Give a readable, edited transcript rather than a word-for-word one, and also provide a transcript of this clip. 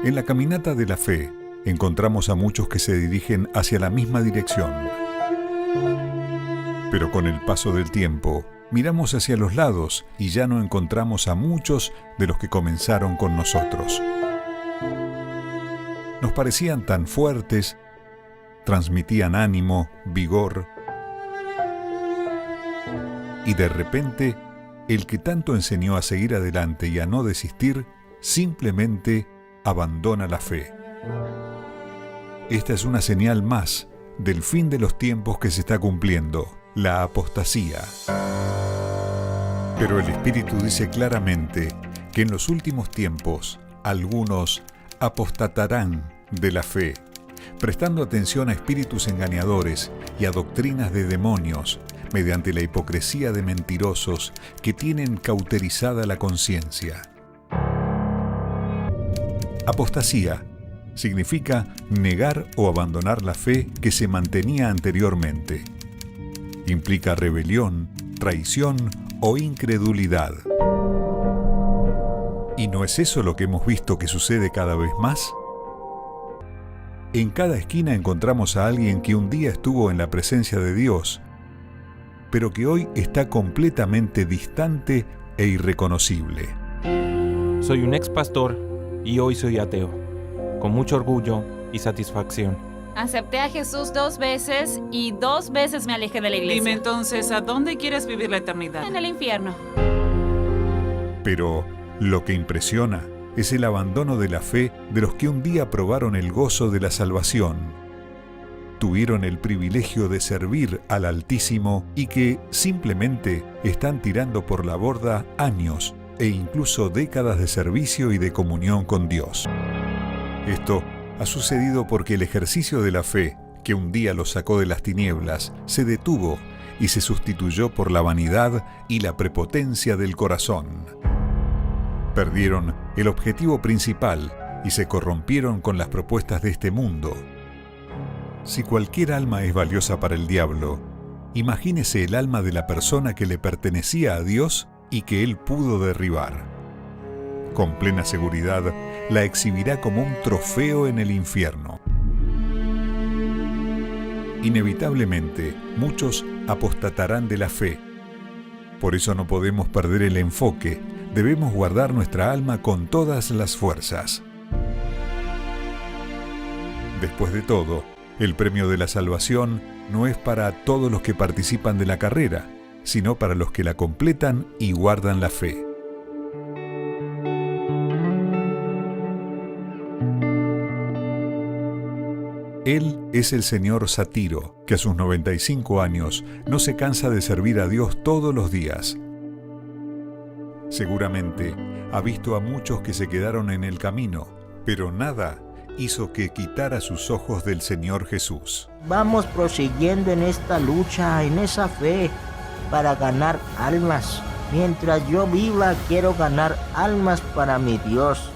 En la caminata de la fe encontramos a muchos que se dirigen hacia la misma dirección. Pero con el paso del tiempo, miramos hacia los lados y ya no encontramos a muchos de los que comenzaron con nosotros. Nos parecían tan fuertes, transmitían ánimo, vigor, y de repente, el que tanto enseñó a seguir adelante y a no desistir, simplemente abandona la fe. Esta es una señal más del fin de los tiempos que se está cumpliendo, la apostasía. Pero el Espíritu dice claramente que en los últimos tiempos algunos apostatarán de la fe, prestando atención a espíritus engañadores y a doctrinas de demonios, mediante la hipocresía de mentirosos que tienen cauterizada la conciencia. Apostasía significa negar o abandonar la fe que se mantenía anteriormente. Implica rebelión, traición o incredulidad. ¿Y no es eso lo que hemos visto que sucede cada vez más? En cada esquina encontramos a alguien que un día estuvo en la presencia de Dios, pero que hoy está completamente distante e irreconocible. Soy un ex pastor y hoy soy ateo, con mucho orgullo y satisfacción. Acepté a Jesús 2 veces y 2 veces me alejé de la iglesia. Dime entonces, ¿a dónde quieres vivir la eternidad? En el infierno. Pero lo que impresiona es el abandono de la fe de los que un día probaron el gozo de la salvación, tuvieron el privilegio de servir al Altísimo y que simplemente están tirando por la borda años e incluso décadas de servicio y de comunión con Dios. Esto ha sucedido porque el ejercicio de la fe, que un día los sacó de las tinieblas, se detuvo y se sustituyó por la vanidad y la prepotencia del corazón. Perdieron el objetivo principal y se corrompieron con las propuestas de este mundo. Si cualquier alma es valiosa para el diablo, imagínese el alma de la persona que le pertenecía a Dios y que él pudo derribar. Con plena seguridad, la exhibirá como un trofeo en el infierno. Inevitablemente, muchos apostatarán de la fe. Por eso no podemos perder el enfoque, debemos guardar nuestra alma con todas las fuerzas. Después de todo, el premio de la salvación no es para todos los que participan de la carrera, sino para los que la completan y guardan la fe. Él es el señor Satiro, que a sus 95 años no se cansa de servir a Dios todos los días. Seguramente ha visto a muchos que se quedaron en el camino, pero nada hizo que quitara sus ojos del Señor Jesús. Vamos prosiguiendo en esta lucha, en esa fe, para ganar almas. Mientras yo viva, quiero ganar almas para mi Dios.